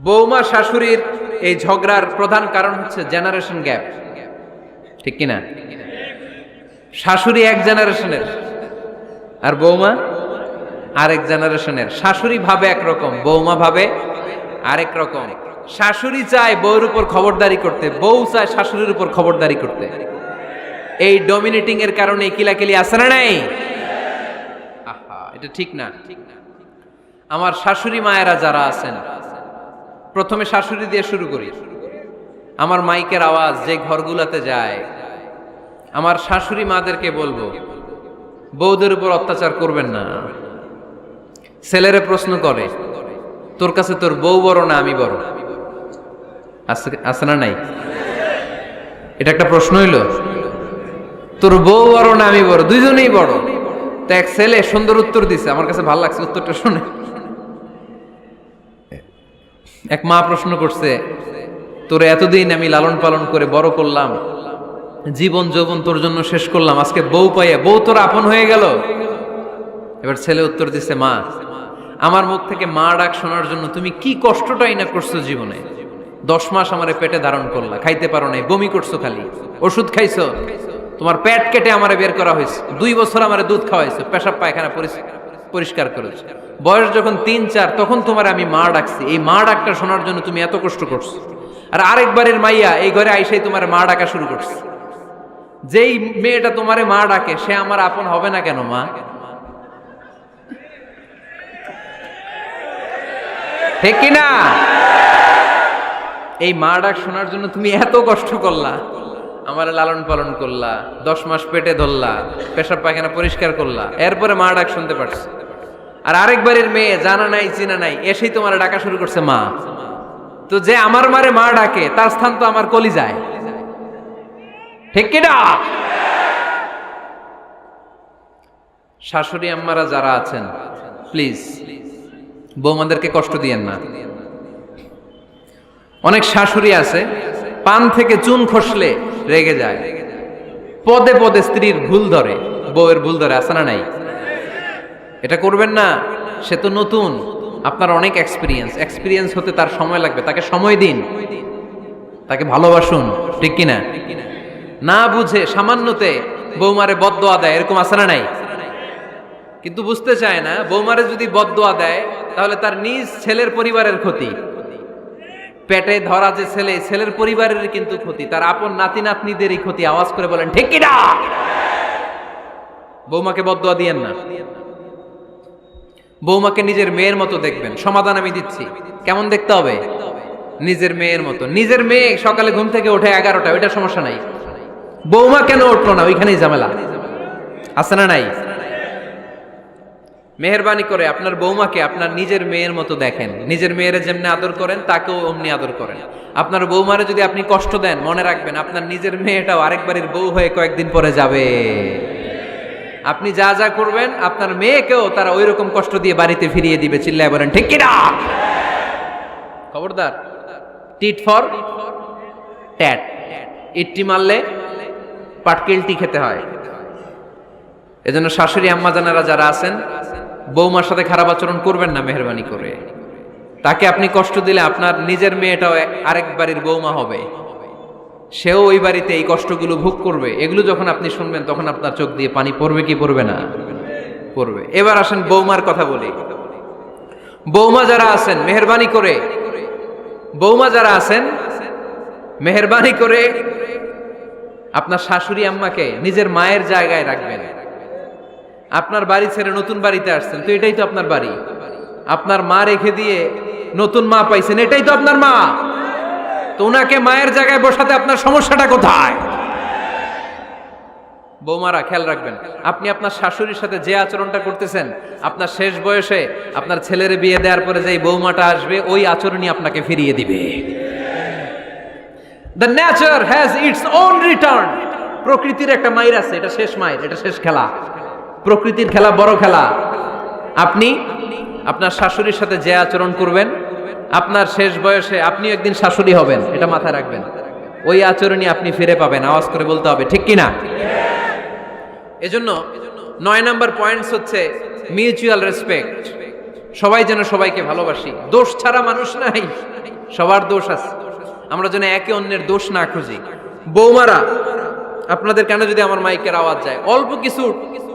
বৌমা শাশুড়ির এই ঝগড়ার প্রধান কারণ হচ্ছে জেনারেশন গ্যাপ, ঠিক কিনা? শাশুড়ি এক জেনারেশনের আর বৌমা আরেক জেনারেশনের। শাশুড়ি ভাবে একরকম, বৌমা ভাবে আরেক রকম। শাশুড়ি চায় বউর উপর খবরদারি করতে, বউ চায় শাশুড়ির উপর খবরদারি করতে। এই ডমিনেটিং এর কারণে কিলাকিলি আছে না নাই? আহা, এটা ঠিক না। আমার শাশুড়ি মায়েরা যারা আছেন, প্রথমে শাশুড়ি দিয়ে শুরু করি। আমার মাইকের আওয়াজ যে ঘরগুলোতে যায়, আমার শাশুড়ি মাদেরকে বলবো, বউদের উপর অত্যাচার করবেন না। ছেলেরে প্রশ্ন করে, তোর কাছে তোর বউ বড় না আমি বড়? আছে না নাই? এটা একটা প্রশ্ন হইল। তোর বউ বড় না আমি বড়? দুইজনেই বড়। তো এক ছেলে সুন্দর উত্তর দিছে, আমার কাছে ভালো লাগছে উত্তরটা শুনে। এক মা প্রশ্ন করছে, তোর এতদিন আমি লালন পালন করে বড় করলাম, জীবন যৌবন তোর জন্য শেষ করলাম, আজকে বউ পাইয়া বউ তোর আপন হয়ে গেল? এবার ছেলে উত্তর দিছে, মা, আমার মুখ থেকে মা ডাক শোনার জন্য তুমি কি কষ্টটাই না করছো জীবনে। 10 মাস আমারে পেটে ধারণ করলা, খাইতে পারো নাই, বমি করছো, খালি ওষুধ খাইছো, তোমার পেট কেটে আমারে বের করা হয়েছে, 2 বছর আমারে দুধ খাওয়াইছো, পেশাব পায়খানা পরিষ্কার করেছো। বয়স যখন 3-4 তখন তোমার আমি মা ডাকছি, এই মা ডাকটা শোনার জন্য তুমি এত কষ্ট করছো। আর আরেকবারের মাইয়া এই ঘরে আইসাই তোমার মা ডাকা শুরু করছে। যেই মেয়েটা তোমারে মা ডাকে সে আমার আপন হবে না কেন মা? ঠিক কিনা? এই মা ডাক শোনার জন্য তুমি এত কষ্ট করলা, আমার লালন পালন করলা, 10 মাস পেটে ধরলা, পেশাব পায়খানা পরিষ্কার করলা, এরপরে মা ডাক শুনতে পারছো। আর আরেকবারের মেয়ে জানা নাই চিনা নাই এসেই তোমার ডাকা শুরু করছে মা। তো যে আমার মারে মা ডাকে তার স্থান তো আমার কলিজায়, ঠিক কিনা? শাশুড়ি আম্মারা যারা আছেন, প্লিজ বৌমাদেরকে কষ্ট দিয়েন না। অনেক শাশুড়ি আছে পান থেকে চুন খসলে রেগে যায়, পদে পদে স্ত্রীর ভুল ধরে, বউয়ের ভুল ধরে, আছে না নাই? এটা করবেন না। সে তো নতুন, আপনার অনেক এক্সপিরিয়েন্স হতে তার সময় লাগবে, তাকে সময় দিন, তাকে ভালোবাসুন, ঠিক কিনা? না বুঝে সামান্যতে বৌমারে বদদোয়া দেয়, এরকম আছে না নাই? কিন্তু বুঝতে চায় না, বৌমারে যদি বদদোয়া দেয় তাহলে তার নিজ ছেলের পরিবারের ক্ষতি, পেটে ধরা যে ছেলে, ছেলের পরিবারের কিন্তু ক্ষতি, তার আপন নাতি নাতনিদেরই ক্ষতি। আওয়াজ করে বলেন ঠিক কিনা? বৌমাকে বদদোয়া দিয়েন না। বৌমাকে নিজের মেয়ের মতো দেখবেন। সমাধান আমি দিচ্ছি, কেমন দেখতে হবে? নিজের মেয়ের মতো। নিজের মেয়ে সকালে ঘুম থেকে ওঠে 11টা, ওইটা সমস্যা নাই। বৌমা কেন উঠলো না, ওইখানেই ঝামেলা, আছে না নাই? মেহেরবানি করে আপনার বৌমাকে আপনার নিজের মেয়ের মতো দেখেন। নিজের মেয়েরে যেমনি আদর করেন তাকেও অমনি আদর করেন। আপনার বৌমারে যদি আপনি কষ্ট দেন, মনে রাখবেন আপনার নিজের মেয়েটাও আরেকবারের বউ হয়ে কয়েকদিন পরে যাবে। আপনি যা যা করবেন আপনার মেয়েকেও তারা ওই রকম কষ্ট দিয়ে বাড়িতে ফিরিয়ে দিবে। চিল্লায় বলেন ঠিক কিনা? খবরদার, টিট ফর ট্যাট। ইট্টি মারলে পাটকেলটি খেতে হয়। এজন্য শাশুড়ি আম্মা জানারা যারা আছেন, বৌমার সাথে খারাপ আচরণ করবেন না মেহেরবানি করে। তাকে আপনি কষ্ট দিলে আপনার নিজের মেয়েটাও আরেক বাড়ির বৌমা হবে, সেও ওই বাড়িতে এই কষ্টগুলো ভোগ করবে। এগুলো যখন আপনি শুনবেন তখন আপনার চোখ দিয়ে পানি পড়বে কি পড়বে না? পড়বে। এবার আসেন বৌমার কথা বলি। বৌমা যারা আছেন মেহেরবানি করে, বৌমা যারা আছেন মেহেরবানি করে আপনার শাশুড়ি আম্মাকে নিজের মায়ের জায়গায় রাখবেন। আপনার বাড়ি ছেড়ে নতুন বাড়িতে আসছেন, তো এটাই তো আপনার বাড়ি। আপনার মা রেখে দিয়ে নতুন মা পাইছেন, এটাই তো আপনার মা। তো ওনাকে মায়ের জায়গায় বসাতে আপনার সমস্যাটা কোথায়? বৌমারা খেয়াল রাখবেন, আপনি আপনার শাশুড়ির সাথে যে আচরণটা করতেছেন, আপনার শেষ বয়সে আপনার ছেলের বিয়ে দেওয়ার পরে যে বৌমাটা আসবে ওই আচরণই আপনাকে ফিরিয়ে দিবে। The nature has its own return. প্রকৃতির একটা মাইর আছে, এটা শেষ মাইর, এটা শেষ খেলা। প্রকৃতির খেলা বড় খেলা। আপনি আপনার শাশুড়ির সাথে যে আচরণ করবেন, আপনার শেষ বয়সে আপনি একদিন শাশুড়ি হবেন, এটা মাথায় রাখবেন। ওই আচরণই আপনি ফিরে পাবেন। আওয়াজ করে বলতে হবে ঠিক কিনা? এজন্য 9 নাম্বার পয়েন্টস হচ্ছে মিউচুয়াল রেসপেক্ট। সবাই যেন সবাইকে ভালোবাসি। দোষ ছাড়া মানুষ নাই। সবার দোষ আছে, আমরা যেন একে অন্যের দোষ না খুঁজি। বৌমারা, আপনাদের কেন যদি আমার মাইকের আওয়াজ যায়, অল্প কিছু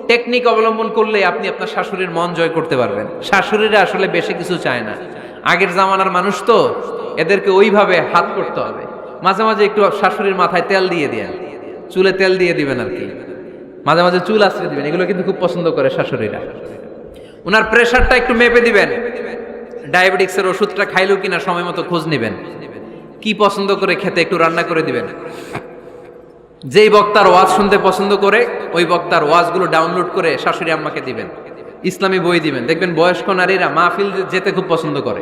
টেকনিক অবলম্বন করলে আপনি আপনার শাশুড়ির মন জয় করতে পারবেন। শাশুড়িরা আসলে বেশি কিছু চায় না, আগের জামানার মানুষ তো, এদেরকে ওইভাবে হাত করতে হবে। মাঝে মাঝে একটু শাশুড়ির মাথায় তেল দিয়ে দেন, চুলে তেল দিয়ে দিবেন আর কি, মাঝে মাঝে চুল আশ্রয় দিবেন, এগুলো কিন্তু খুব পছন্দ করে শাশুড়িরা। ওনার প্রেশারটা একটু মেপে দিবেন, ডায়াবেটিক্সের ওষুধটা খাইলো কিনা সময় মতো খোঁজ নেবেন, কি পছন্দ করে খেতে একটু রান্না করে দিবেন। যেই বক্তার ওয়াজ শুনতে পছন্দ করে ওই বক্তার ওয়াজগুলো ডাউনলোড করে শাশুড়ি আম্মাকে দিবেন, ইসলামী বই দিবেন। দেখবেন বয়স্ক নারীরা মাহফিল যেতে খুব পছন্দ করে,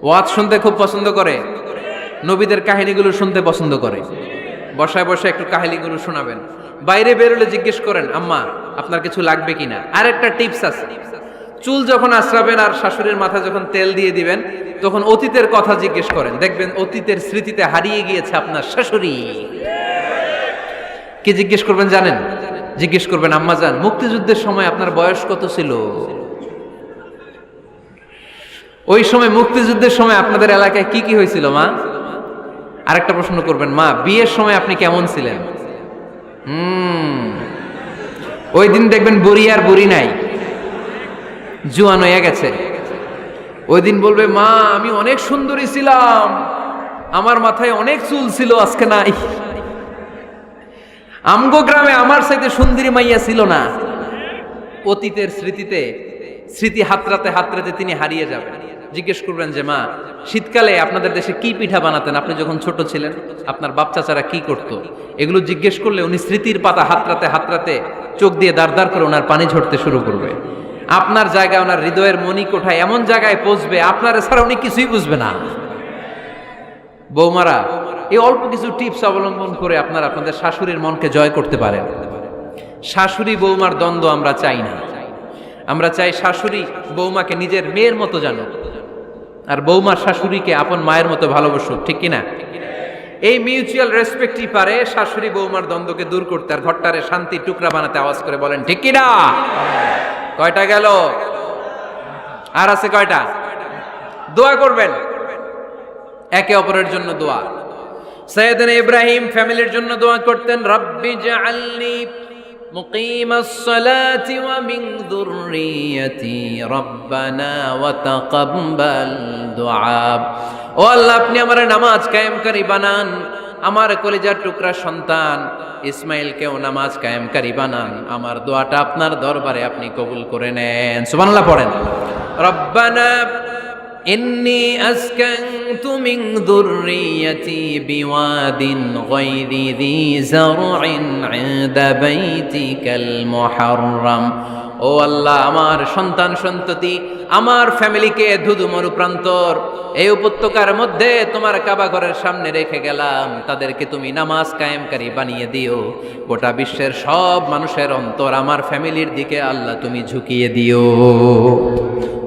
ওয়াজ শুনতে খুব পছন্দ করে, নবীদের কাহিনীগুলো শুনতে পছন্দ করে। বসায় বসায় একটু কাহিনীগুলো শোনাবেন। বাইরে বেরোলে জিজ্ঞেস করেন, আম্মা আপনার কিছু লাগবে কিনা। আর একটা টিপস আছে, চুল যখন আশ্রাবেন আর শাশুড়ির মাথায় যখন তেল দিয়ে দিবেন, তখন অতীতের কথা জিজ্ঞেস করেন, দেখবেন অতীতের স্মৃতিতে হারিয়ে গিয়েছে আপনার শাশুড়ি। কি জিজ্ঞেস করবেন জানেন? জিজ্ঞেস করবেন, আম্মা জান, মুক্তিযুদ্ধের সময় আপনার বয়স কত ছিল? ওই সময় মুক্তিযুদ্ধের সময় আপনাদের এলাকায় কি কি হয়েছিল মা? আরেকটা প্রশ্ন করবেন, মা বিয়ের সময় আপনি কেমন ছিলেন? ওই দিন দেখবেন বুড়ি আর বুড়ি নাই, জুয়ান হয়ে গেছে। ওই দিন বলবে, মা আমি অনেক সুন্দরী ছিলাম, আমার মাথায় অনেক চুল ছিল, আজকে নাই। আমগো গ্রামে আমার চাইতে সুন্দরী মাইয়া ছিল না। অতীতের স্মৃতিতে, স্মৃতি হাতরাতে হাতরাতে তিনি হারিয়ে যাবেন। জিজ্ঞেস করবেন যে, মা শীতকালে আপনাদের দেশে কি পিঠা বানাতেন আপনি যখন ছোট ছিলেন, আপনার বাপ চাচারা কি করতো? এগুলো জিজ্ঞেস করলে উনি স্মৃতির পাতা হাতরাতে হাতরাতে চোখ দিয়ে দাঁড় দাঁড় করে ওনার পানি ঝরতে শুরু করবে। আপনার জায়গায়, ওনার হৃদয়ের মনি কোঠায় এমন জায়গায় পৌঁছবে, আপনার ছাড়া উনি কিছুই বুঝবে না। বৌমারা, এই অল্প কিছু টিপস অবলম্বন করে আপনারা আপনাদের শাশুড়ির মনকে জয় করতে পারেন। শাশুড়ি বৌমার দ্বন্দ্ব আমরা চাই না, আমরা চাই শাশুড়ি বৌমাকে নিজের মেয়ের মতো জানো, আর বৌমার শাশুড়িকে আপন মায়ের মতো ভালোবাসুক, ঠিক কিনা? এই মিউচুয়াল রেসপেক্টই পারে শাশুড়ি বৌমার দ্বন্দ্বকে দূর করতে, আর ঘরটারে শান্তির টুকরা বানাতে। আওয়াজ করে বলেন ঠিক কিনা? কয়টা গেল? আর আছে কয়টা? দোয়া করবেন একে অপরের জন্য। দোয়া, সাইয়েদনা ইব্রাহিম ফ্যামিলির জন্য দোয়া করতেন, রব্বি জাআলনি মুকিমাস সালাতি ওয়া মিন যুররিয়াতি রব্বানা ওয়া তাকাব্বাল দুআ। ও আল্লাহ, আপনি আমার নামাজ কায়েমকারী বানান, আমার কলিজার টুকরা সন্তান ইসমাইলকেও নামাজ কায়েমকারী বানান, আমার দোয়াটা আপনার দরবারে আপনি কবুল করে নেন। সুবহানাল্লাহ পড়েন। রব্বানা ইন্নী আসকানতু মিন যুররিয়াতি বিওয়াদিন গায়রি যী যারইন ইনদা বাইতিকাল মুহাররাম। ও আল্লাহ, আমার সন্তান সন্ততি, আমার ফ্যামিলিকে ধুধু মরুপ্রান্তর এই উপত্যকার মধ্যে তোমার কাবা ঘরের সামনে রেখে গেলাম, তাদেরকে তুমি নামাজ কায়েমকারী বানিয়ে দিও। গোটা বিশ্বের সব মানুষের অন্তর আমার ফ্যামিলির দিকে আল্লাহ তুমি ঝুঁকিয়ে দিও।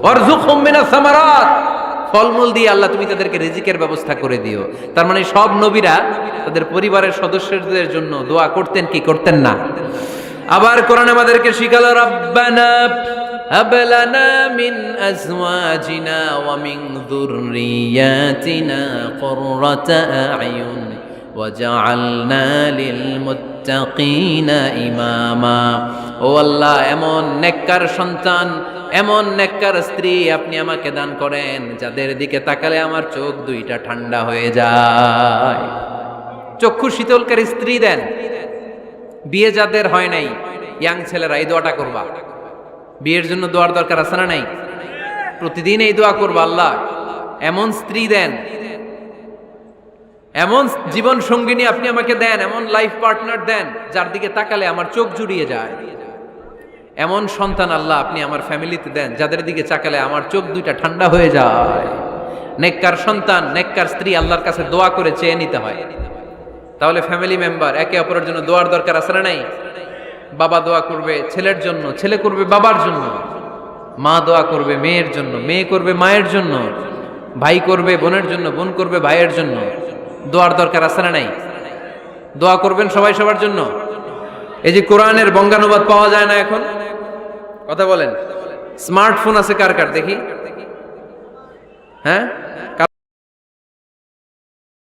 ওয়ারযুকহুম মিনাস সামারাত, ফলমূল দিয়ে আল্লাহ তুমি তাদেরকে রিজিকের ব্যবস্থা করে দিও। তার মানে সব নবীরা তাদের পরিবারের সদস্যদের জন্য দোয়া করতেন কি করতেন না? আবার কোরআন আমাদেরকে শিখালো, রব্বানা হাব লানা মিন আজওয়াজিনা ওয়া মিন যুররিয়াতিনা কুররাতা আ'য়ুন ওয়াজআলনা লিল মুত্তাকিনা ইমামা। ও আল্লাহ, এমন নেককার সন্তান, এমন নেককার স্ত্রী আপনি আমাকে দান করেন যাদের দিকে তাকালে আমার চোখ দুইটা ঠান্ডা হয়ে যায়। চক্ষু শীতলকারী স্ত্রী দেন। বিয়ে যাদের হয় নাই, ইয়াং ছেলেরা এই দোয়াটা করবা। বিয়ের জন্য দোয়ার দরকার আছে না নাই? প্রতিদিন এই দোয়া করবা, আল্লাহ এমন স্ত্রী দেন, এমন জীবন সঙ্গিনী আপনি আমাকে দেন, এমন লাইফ পার্টনার দেন যার দিকে তাকালে আমার চোখ জুড়িয়ে যায়। এমন সন্তান আল্লাহ আপনি আমার ফ্যামিলিতে দেন যাদের দিকে তাকালে আমার চোখ দুইটা ঠান্ডা হয়ে যায়। নেককার সন্তান, নেককার স্ত্রী আল্লাহর কাছে দোয়া করে চেয়ে নিতে হয়। তাহলে ফ্যামিলি মেম্বার একে অপরের জন্য দোয়ার দরকার আছে না নাই? বাবা দোয়া করবে ছেলের জন্য, ছেলে করবে বাবার জন্য, মা দোয়া করবে মেয়ের জন্য, মেয়ে করবে মায়ের জন্য, ভাই করবে বোনের জন্য, বোন করবে ভাইয়ের জন্য। দোয়ার দরকার আছে না নাই? দোয়া করবেন সবাই সবার জন্য। এই যে কোরআনের বঙ্গানুবাদ পাওয়া যায় না এখন, কথা বলেন। স্মার্টফোন আছে কার কার দেখি? হ্যাঁ,